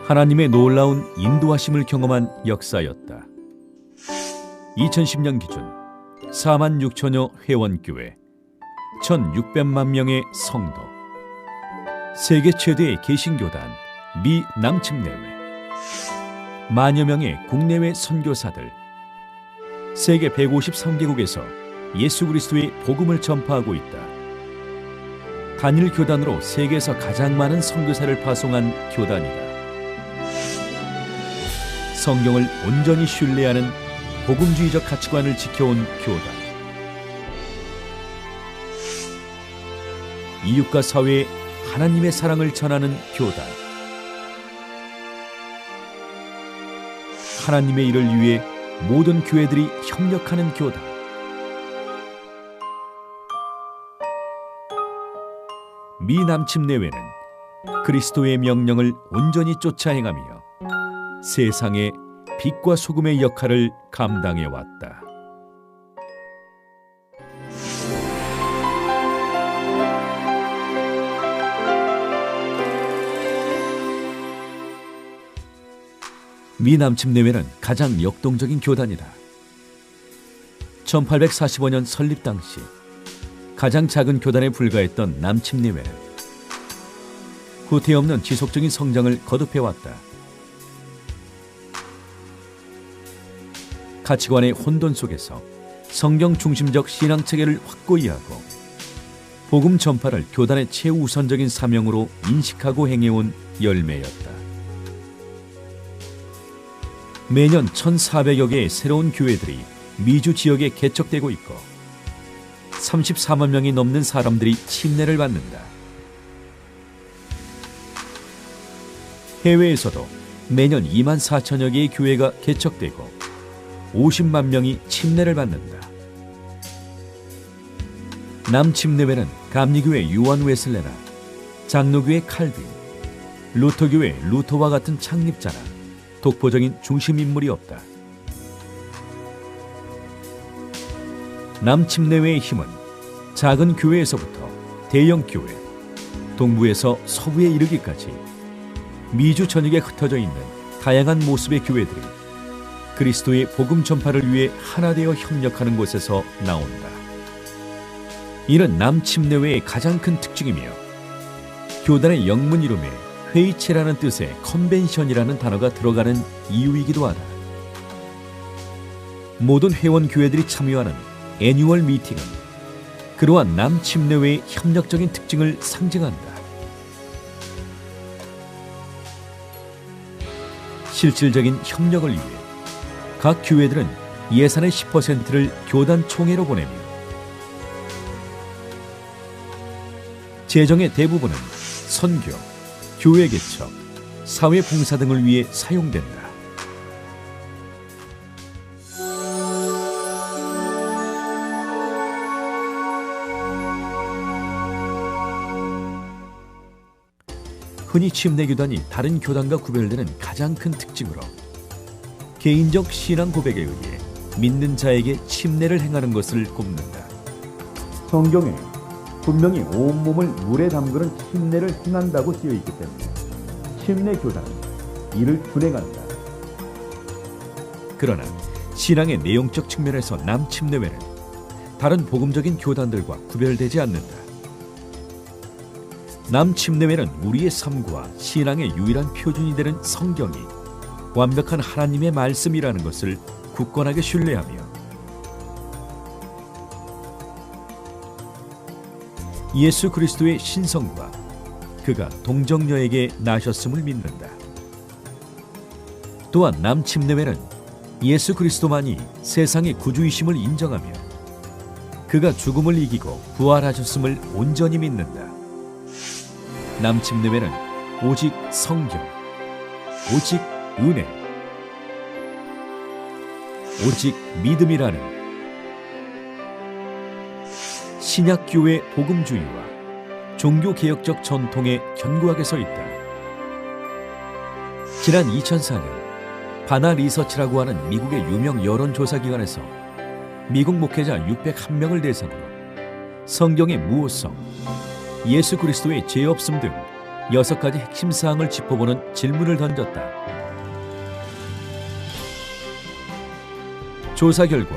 하나님의 놀라운 인도하심을 경험한 역사였다. 2010년 기준 4만 6천여 회원교회, 1,600만 명의 성도, 세계 최대의 개신교단 미 남침내회, 만여 명의 국내외 선교사들, 세계 153개국에서 예수 그리스도의 복음을 전파하고 있다. 단일 교단으로 세계에서 가장 많은 선교사를 파송한 교단이다. 성경을 온전히 신뢰하는 복음주의적 가치관을 지켜온 교단. 이웃과 사회에 하나님의 사랑을 전하는 교단. 하나님의 일을 위해 모든 교회들이 협력하는 교단. 미 남침내회는 그리스도의 명령을 온전히 쫓아 행하며 세상의 빛과 소금의 역할을 감당해 왔다. 미 남침내회는 가장 역동적인 교단이다. 1845년 설립 당시 가장 작은 교단에 불과했던 남침내회는 후퇴없는 지속적인 성장을 거듭해왔다. 가치관의 혼돈 속에서 성경 중심적 신앙 체계를 확고히 하고 복음 전파를 교단의 최우선적인 사명으로 인식하고 행해온 열매였다. 매년 1,400여 개의 새로운 교회들이 미주 지역에 개척되고 있고 34만 명이 넘는 사람들이 침례를 받는다. 해외에서도 매년 2만 4천여 개의 교회가 개척되고 50만 명이 침례를 받는다. 남침내회는 감리교회 요한 웨슬레나 장로교회 칼빈, 루터교회 루터와 같은 창립자나 독보적인 중심인물이 없다. 남침내회의 힘은 작은 교회에서부터 대형 교회, 동부에서 서부에 이르기까지 미주 전역에 흩어져 있는 다양한 모습의 교회들이 그리스도의 복음 전파를 위해 하나 되어 협력하는 곳에서 나온다. 이는 남침내회의 가장 큰 특징이며 교단의 영문 이름에 회의체라는 뜻의 컨벤션이라는 단어가 들어가는 이유이기도 하다. 모든 회원 교회들이 참여하는 애뉴얼 미팅은 그러한 남침내회의 협력적인 특징을 상징한다. 실질적인 협력을 위해 각 교회들은 예산의 10%를 교단 총회로 보내며 재정의 대부분은 선교, 교회 개척, 사회 봉사 등을 위해 사용된다. 흔히 침례교단이 다른 교단과 구별되는 가장 큰 특징으로 개인적 신앙 고백에 의해 믿는 자에게 침례를 행하는 것을 꼽는다. 성경에 분명히 온몸을 물에 담그는 침례를 행한다고 쓰여 있기 때문에 침례교단은 이를 준행한다. 그러나 신앙의 내용적 측면에서 남침내회는 다른 복음적인 교단들과 구별되지 않는다. 남침내회는 우리의 삶과 신앙의 유일한 표준이 되는 성경이 완벽한 하나님의 말씀이라는 것을 굳건하게 신뢰하며 예수 그리스도의 신성과 그가 동정녀에게 나셨음을 믿는다. 또한 남침내회는 예수 그리스도만이 세상의 구주이심을 인정하며 그가 죽음을 이기고 부활하셨음을 온전히 믿는다. 남침내회는 오직 성경, 오직 은혜, 오직 믿음이라는 신약교회 복음주의와 종교개혁적 전통에 견고하게 서 있다. 지난 2004년 바나 리서치라고 하는 미국의 유명 여론조사기관에서 미국 목회자 601명을 대상으로 성경의 무호성, 예수 그리스도의 죄 없음 등 6가지 핵심 사항을 짚어보는 질문을 던졌다. 조사 결과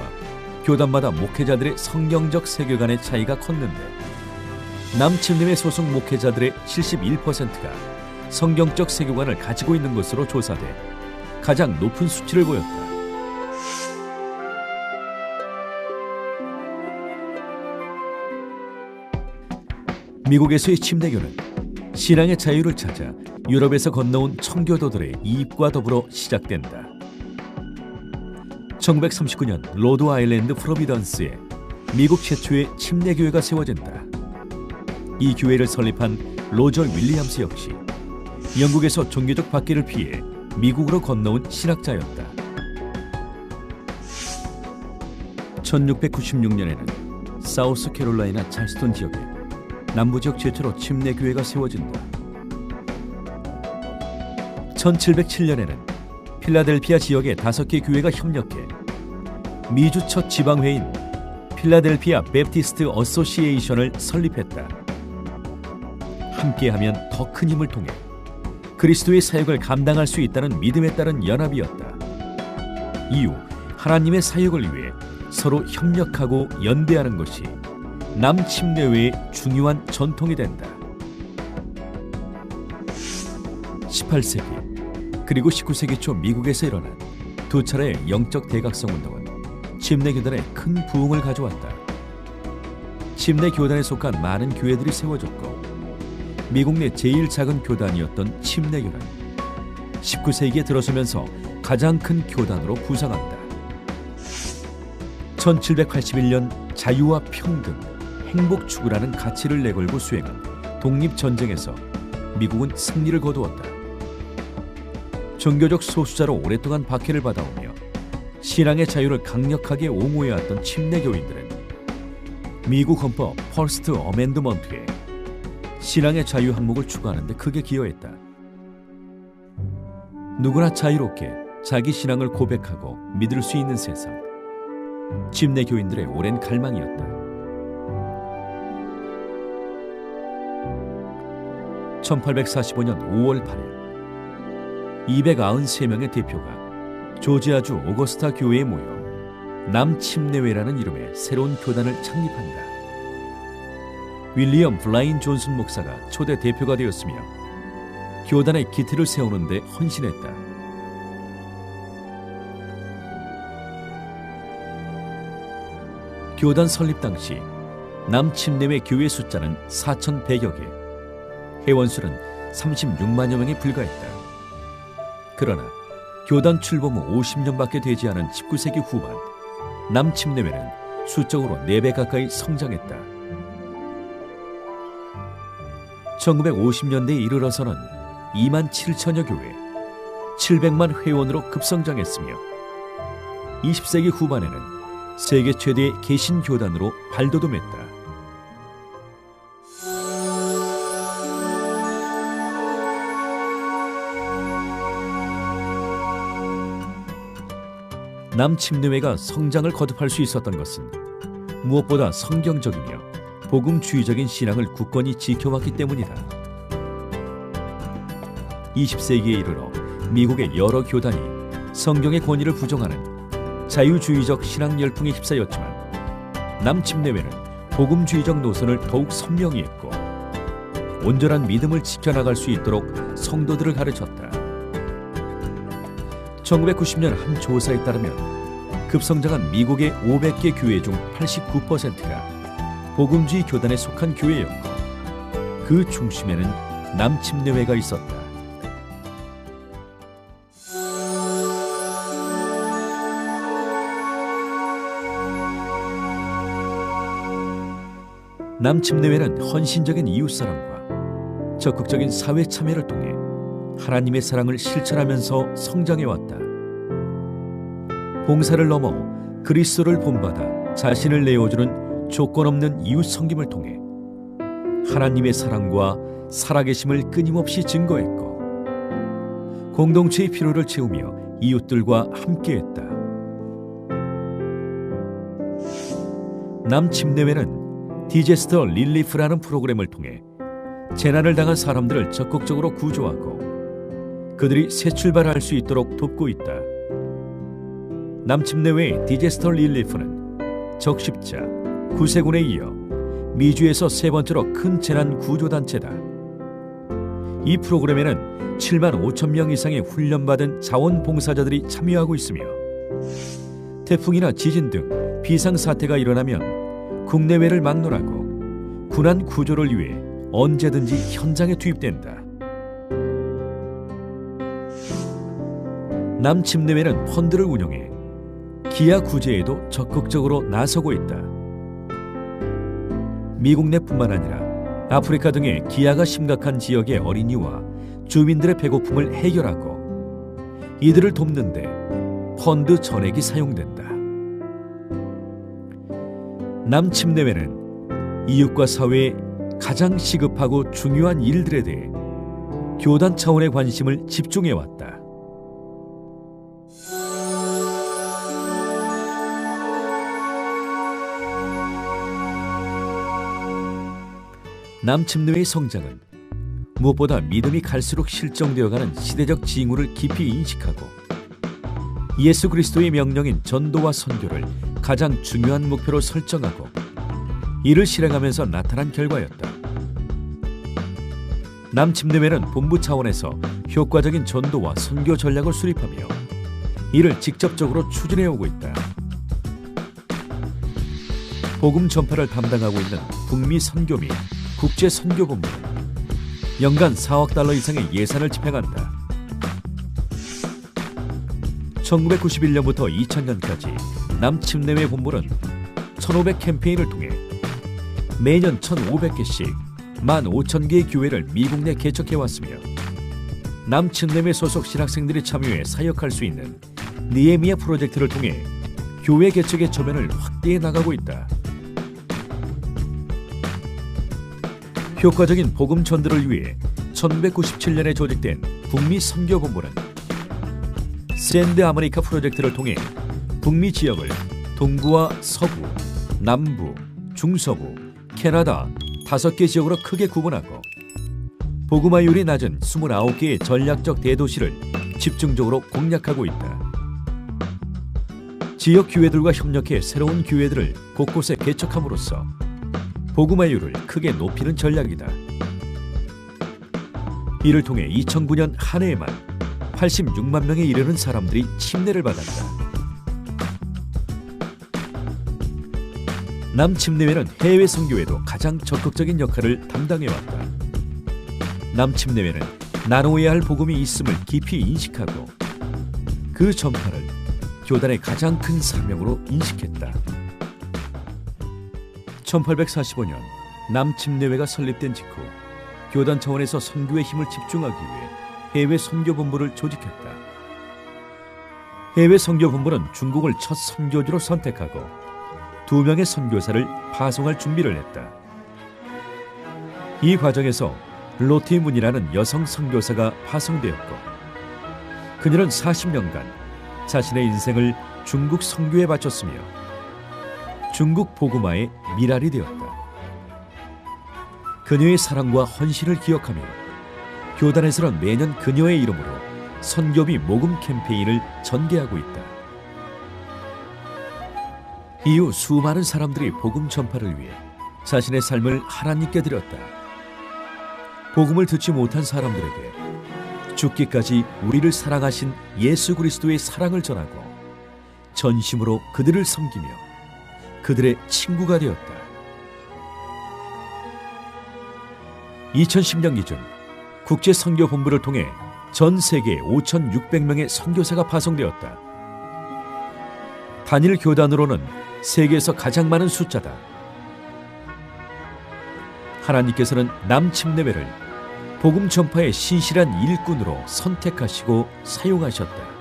교단마다 목회자들의 성경적 세계관의 차이가 컸는데 남침내회 소속 목회자들의 71%가 성경적 세계관을 가지고 있는 것으로 조사돼 가장 높은 수치를 보였다. 미국에서의 침례교는 신앙의 자유를 찾아 유럽에서 건너온 청교도들의 이입과 더불어 시작된다. 1939년 로드 아일랜드 프로비던스에 미국 최초의 침례교회가 세워진다. 이 교회를 설립한 로저 윌리엄스 역시 영국에서 종교적 박해를 피해 미국으로 건너온 신학자였다. 1696년에는 사우스캐롤라이나 찰스턴 지역에 남부지역 최초로 침례교회가 세워진다. 1707년에는 필라델피아 지역의 5개 교회가 협력해 미주 첫 지방회인 필라델피아 베프티스트 어소시에이션을 설립했다. 함께하면 더 큰 힘을 통해 그리스도의 사역을 감당할 수 있다는 믿음에 따른 연합이었다. 이후 하나님의 사역을 위해 서로 협력하고 연대하는 것이 남침례회의 중요한 전통이 된다. 18세기 그리고 19세기 초 미국에서 일어난 두 차례의 영적 대각성 운동은 침례교단에 큰 부흥을 가져왔다. 침례교단에 속한 많은 교회들이 세워졌고 미국 내 제일 작은 교단이었던 침례교는 19세기에 들어서면서 가장 큰 교단으로 부상한다. 1781년 자유와 평등, 행복 추구라는 가치를 내걸고 수행한 독립전쟁에서 미국은 승리를 거두었다. 종교적 소수자로 오랫동안 박해를 받아오며 신앙의 자유를 강력하게 옹호해왔던 침례교인들은 미국 헌법 퍼스트 어멘드먼트에 신앙의 자유 항목을 추가하는 데 크게 기여했다. 누구나 자유롭게 자기 신앙을 고백하고 믿을 수 있는 세상. 침례교인들의 오랜 갈망이었다. 1845년 5월 8일 293명의 대표가 조지아주 오거스타 교회에 모여 남침례회라는 이름의 새로운 교단을 창립한다. 윌리엄 블라인 존슨 목사가 초대 대표가 되었으며 교단의 기틀을 세우는 데 헌신했다. 교단 설립 당시 남침례회 교회 숫자는 4,100여 개, 회원수는 36만여 명에 불과했다. 그러나 교단 출범 후 50년밖에 되지 않은 19세기 후반 남침례회는 수적으로 4배 가까이 성장했다. 1950년대에 이르러서는 2만 7천여 교회, 700만 회원으로 급성장했으며 20세기 후반에는 세계 최대의 개신교단으로 발돋움했다. 남침례회가 성장을 거듭할 수 있었던 것은 무엇보다 성경적이며 복음주의적인 신앙을 굳건히 지켜왔기 때문이다. 20세기에 이르러 미국의 여러 교단이 성경의 권위를 부정하는 자유주의적 신앙 열풍에 휩싸였지만 남침례회는 복음주의적 노선을 더욱 선명히 했고 온전한 믿음을 지켜나갈 수 있도록 성도들을 가르쳤다. 1990년 한 조사에 따르면 급성장한 미국의 500개 교회 중 89%가 복음주의 교단에 속한 교회였고 그 중심에는 남침례회가 있었다. 남침례회는 헌신적인 이웃사랑과 적극적인 사회 참여를 통해 하나님의 사랑을 실천하면서 성장해왔다. 봉사를 넘어 그리스도를 본받아 자신을 내어주는 조건 없는 이웃 섬김을 통해 하나님의 사랑과 살아계심을 끊임없이 증거했고 공동체의 필요를 채우며 이웃들과 함께했다. 남침례회는 디제스터 릴리프라는 프로그램을 통해 재난을 당한 사람들을 적극적으로 구조하고 그들이 새 출발할 수 있도록 돕고 있다. 남침내외 디제스터 릴리프는 적십자, 구세군에 이어 미주에서 세 번째로 큰 재난 구조단체다. 이 프로그램에는 7만 5천 명 이상의 훈련받은 자원봉사자들이 참여하고 있으며 태풍이나 지진 등 비상사태가 일어나면 국내외를 막론하고 군안 구조를 위해 언제든지 현장에 투입된다. 남침내외는 펀드를 운영해 기아 구제에도 적극적으로 나서고 있다. 미국 내뿐만 아니라 아프리카 등의 기아가 심각한 지역의 어린이와 주민들의 배고픔을 해결하고 이들을 돕는 데 펀드 전액이 사용된다. 남침내외는 이웃과 사회에 가장 시급하고 중요한 일들에 대해 교단 차원의 관심을 집중해왔다. 남침내외의 성장은 무엇보다 믿음이 갈수록 실정되어가는 시대적 징후를 깊이 인식하고 예수 그리스도의 명령인 전도와 선교를 가장 중요한 목표로 설정하고 이를 실행하면서 나타난 결과였다. 남침내외는 본부 차원에서 효과적인 전도와 선교 전략을 수립하며 이를 직접적으로 추진해오고 있다. 복음 전파를 담당하고 있는 북미 선교 및 국제 선교본부는 연간 4억 달러 이상의 예산을 집행한다. 1991년부터 2000년까지 남침내외 본부는 1500 캠페인을 통해 매년 1500개씩 15,000개의 교회를 미국 내 개척해왔으며 남침내외 소속 신학생들이 참여해 사역할 수 있는 니에미아 프로젝트를 통해 교회 개척의 저변을 확대해 나가고 있다. 효과적인 복음 전도를 위해 1997년에 조직된 북미 선교본부는 샌드 아메리카 프로젝트를 통해 북미 지역을 동부와 서부, 남부, 중서부, 캐나다 5개 지역으로 크게 구분하고 복음화율이 낮은 29개의 전략적 대도시를 집중적으로 공략하고 있다. 지역 교회들과 협력해 새로운 교회들을 곳곳에 개척함으로써 복음화율을 크게 높이는 전략이다. 이를 통해 2009년 한 해에만 86만 명에 이르는 사람들이 침례를 받았다. 남침내외는 해외 선교에도 가장 적극적인 역할을 담당해왔다. 남침내외는 나누어야 할 복음이 있음을 깊이 인식하고 그 전파를 교단의 가장 큰 사명으로 인식했다. 1845년 남침내외가 설립된 직후 교단 차원에서 선교의 힘을 집중하기 위해 해외 선교본부를 조직했다. 해외 선교본부는 중국을 첫 선교지로 선택하고 2명의 선교사를 파송할 준비를 했다. 이 과정에서 로티문이라는 여성 선교사가 파송되었고 그녀는 40년간 자신의 인생을 중국 선교에 바쳤으며 중국 복음화의 미랄이 되었다. 그녀의 사랑과 헌신을 기억하며 교단에서는 매년 그녀의 이름으로 선교비 모금 캠페인을 전개하고 있다. 이후 수많은 사람들이 복음 전파를 위해 자신의 삶을 하나님께 드렸다. 복음을 듣지 못한 사람들에게 죽기까지 우리를 사랑하신 예수 그리스도의 사랑을 전하고 전심으로 그들을 섬기며 그들의 친구가 되었다. 2010년 기준 국제선교본부를 통해 전 세계 5,600명의 선교사가 파송되었다. 단일 교단으로는 세계에서 가장 많은 숫자다. 하나님께서는 남침내외를 복음 전파의 신실한 일꾼으로 선택하시고 사용하셨다.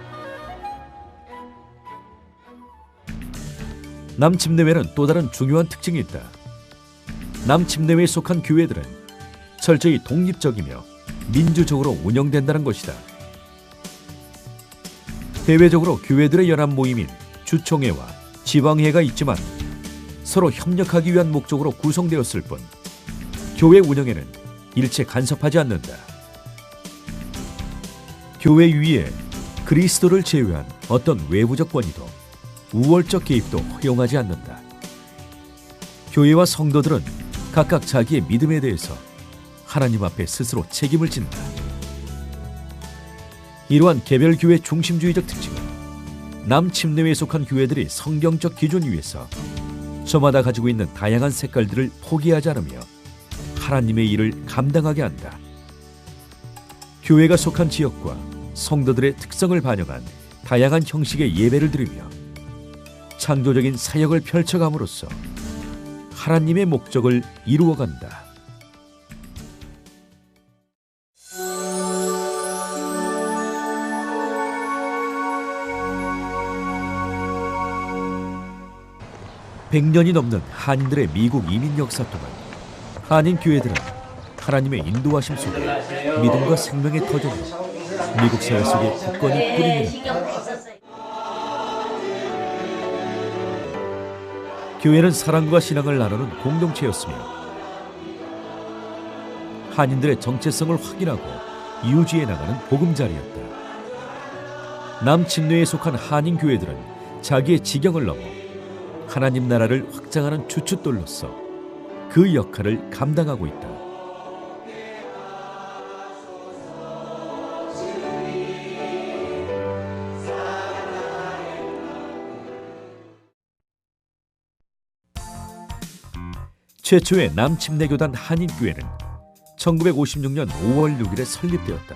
남침내외는 또 다른 중요한 특징이 있다. 남침내외에 속한 교회들은 철저히 독립적이며 민주적으로 운영된다는 것이다. 대외적으로 교회들의 연합 모임인 주총회와 지방회가 있지만 서로 협력하기 위한 목적으로 구성되었을 뿐 교회 운영에는 일체 간섭하지 않는다. 교회 위에 그리스도를 제외한 어떤 외부적 권위도 우월적 개입도 허용하지 않는다. 교회와 성도들은 각각 자기의 믿음에 대해서 하나님 앞에 스스로 책임을 진다. 이러한 개별교회 중심주의적 특징은 남침내에 속한 교회들이 성경적 기준 위에서 저마다 가지고 있는 다양한 색깔들을 포기하지 않으며 하나님의 일을 감당하게 한다. 교회가 속한 지역과 성도들의 특성을 반영한 다양한 형식의 예배를 드리며 창조적인 사역을 펼쳐감으로써 하나님의 목적을 이루어간다. (100년이) 넘는 한인들의 미국 이민 역사 동안 한인 교회들은 하나님의 인도하심 속에 믿음과 생명의 터전으로 미국 사회 속에 굳건히 뿌리내렸다. 교회는 사랑과 신앙을 나누는 공동체였으며 한인들의 정체성을 확인하고 유지해 나가는 보금자리였다. 남침내에 속한 한인 교회들은 자기의 지경을 넘어 하나님 나라를 확장하는 주춧돌로서 그 역할을 감당하고 있다. 최초의 남침내교단 한인교회는 1956년 5월 6일에 설립되었다.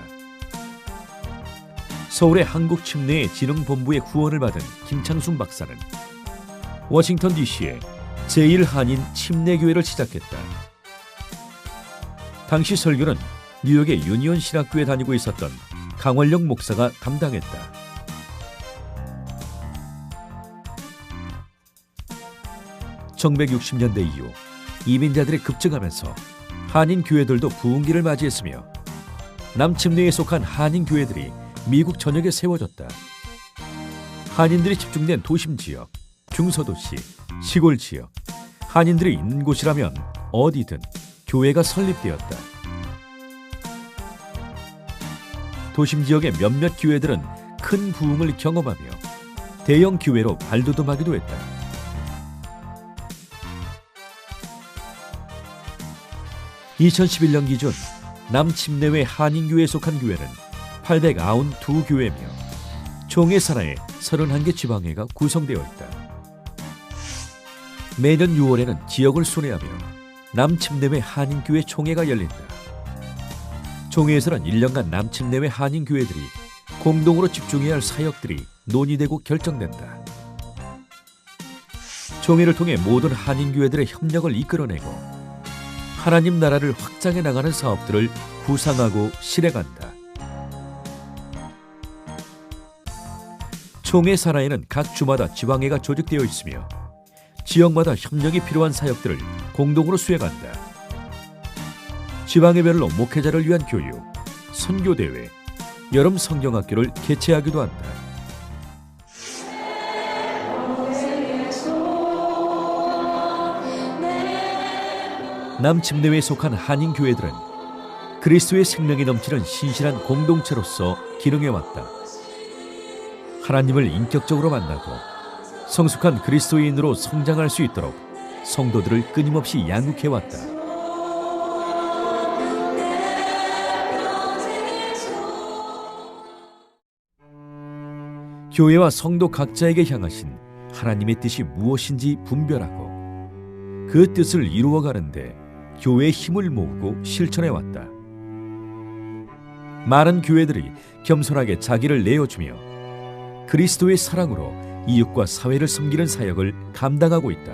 서울의 한국침례의 진흥본부의 후원을 받은 김창순 박사는 워싱턴 DC에 제1한인 침례교회를 시작했다. 당시 설교는 뉴욕의 유니온 신학교에 다니고 있었던 강원령 목사가 담당했다. (1960년대) 이후 이민자들이 급증하면서 한인 교회들도 부흥기를 맞이했으며 남침내에 속한 한인 교회들이 미국 전역에 세워졌다. 한인들이 집중된 도심 지역, 중서도시, 시골 지역, 한인들이 있는 곳이라면 어디든 교회가 설립되었다. 도심 지역의 몇몇 교회들은 큰 부흥을 경험하며 대형 교회로 발돋움하기도 했다. (2011년) 기준 남침내외 한인교회에 속한 교회는 892교회며 총회 산하에 31개 지방회가 구성되어 있다. 매년 6월에는 지역을 순회하며 남침내외 한인교회 총회가 열린다. 총회에서는 1년간 남침내외 한인교회들이 공동으로 집중해야 할 사역들이 논의되고 결정된다. 총회를 통해 모든 한인교회들의 협력을 이끌어내고 하나님 나라를 확장해 나가는 사업들을 구상하고 실행한다. 총회 산하에는 각 주마다 지방회가 조직되어 있으며 지역마다 협력이 필요한 사역들을 공동으로 수행한다. 지방회별로 목회자를 위한 교육, 선교대회, 여름 성경학교를 개최하기도 한다. 남침내에 속한 한인교회들은 그리스도의 생명이 넘치는 신실한 공동체로서 기능해왔다. 하나님을 인격적으로 만나고 성숙한 그리스도인으로 성장할 수 있도록 성도들을 끊임없이 양육해왔다. 교회와 성도 각자에게 향하신 하나님의 뜻이 무엇인지 분별하고 그 뜻을 이루어가는데 교회의 힘을 모으고 실천해왔다. 많은 교회들이 겸손하게 자기를 내어주며 그리스도의 사랑으로 이웃과 사회를 섬기는 사역을 감당하고 있다.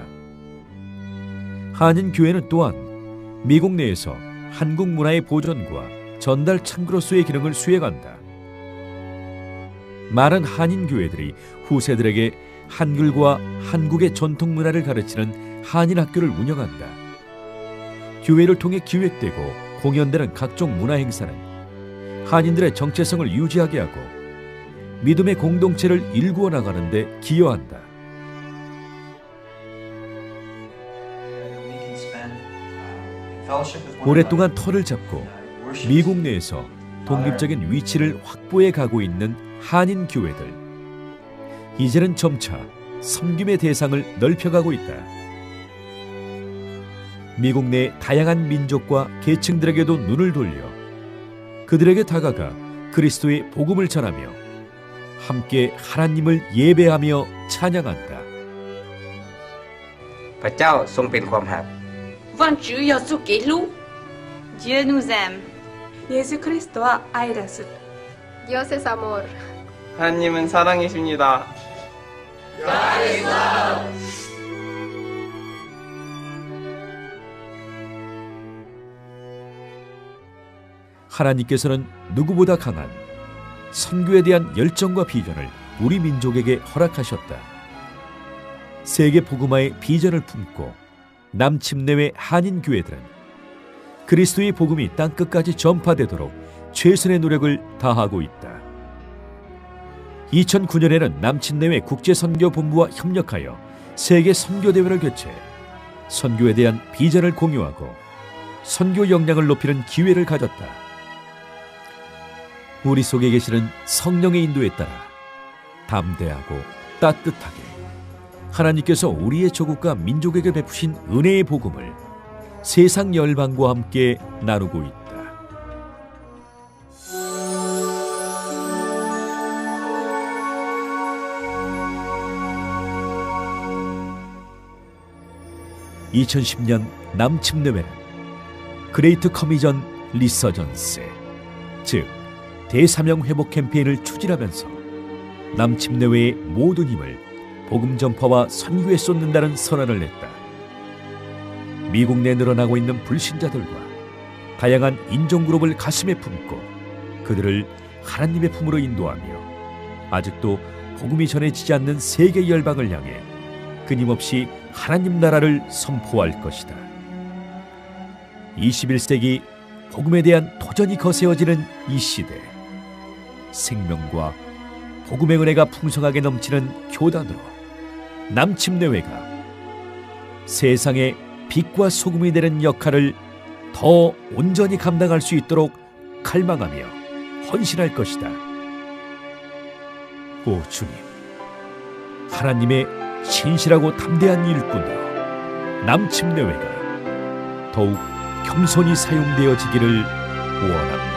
한인교회는 또한 미국 내에서 한국 문화의 보존과 전달 창구로서의 기능을 수행한다. 많은 한인교회들이 후세들에게 한글과 한국의 전통 문화를 가르치는 한인학교를 운영한다. 교회를 통해 기획되고 공연되는 각종 문화행사는 한인들의 정체성을 유지하게 하고 믿음의 공동체를 일구어 나가는 데 기여한다. 오랫동안 터를 잡고 미국 내에서 독립적인 위치를 확보해 가고 있는 한인 교회들. 이제는 점차 섬김의 대상을 넓혀가고 있다. 미국 내 다양한 민족과 계층들에게도 눈을 돌려 그들에게 다가가 그리스도의 복음을 전하며 함께 하나님을 예배하며 찬양한다. พระเจ้าทรงเป็นความหัก Vâng Chúa Giêsu Kitô. Dieu nous aime. 예수 그리스도와 아이라스. Dios es amor. 하나님은 사랑이십니다. 하나님께서는 누구보다 강한 선교에 대한 열정과 비전을 우리 민족에게 허락하셨다. 세계 복음화의 비전을 품고 남침내외 한인 교회들은 그리스도의 복음이 땅끝까지 전파되도록 최선의 노력을 다하고 있다. 2009년에는 남침내외 국제선교본부와 협력하여 세계 선교대회를 개최 선교에 대한 비전을 공유하고 선교 역량을 높이는 기회를 가졌다. 우리 속에 계시는 성령의 인도에 따라 담대하고 따뜻하게 하나님께서 우리의 조국과 민족에게 베푸신 은혜의 복음을 세상 열방과 함께 나누고 있다. (2010년) 남침내외는 그레이트 커미전 리서전스, 즉 대사명 회복 캠페인을 추진하면서 남침내외의 모든 힘을 복음 전파와 선교에 쏟는다는 선언을 냈다. 미국 내 늘어나고 있는 불신자들과 다양한 인종 그룹을 가슴에 품고 그들을 하나님의 품으로 인도하며 아직도 복음이 전해지지 않는 세계 열방을 향해 끊임없이 하나님 나라를 선포할 것이다. 21세기 복음에 대한 도전이 거세어지는 이 시대, 생명과 복음의 은혜가 풍성하게 넘치는 교단으로 남침내외가 세상의 빛과 소금이 되는 역할을 더 온전히 감당할 수 있도록 갈망하며 헌신할 것이다. 오 주님, 하나님의 신실하고 담대한 일꾼으로 남침내외가 더욱 겸손히 사용되어지기를 원합니다.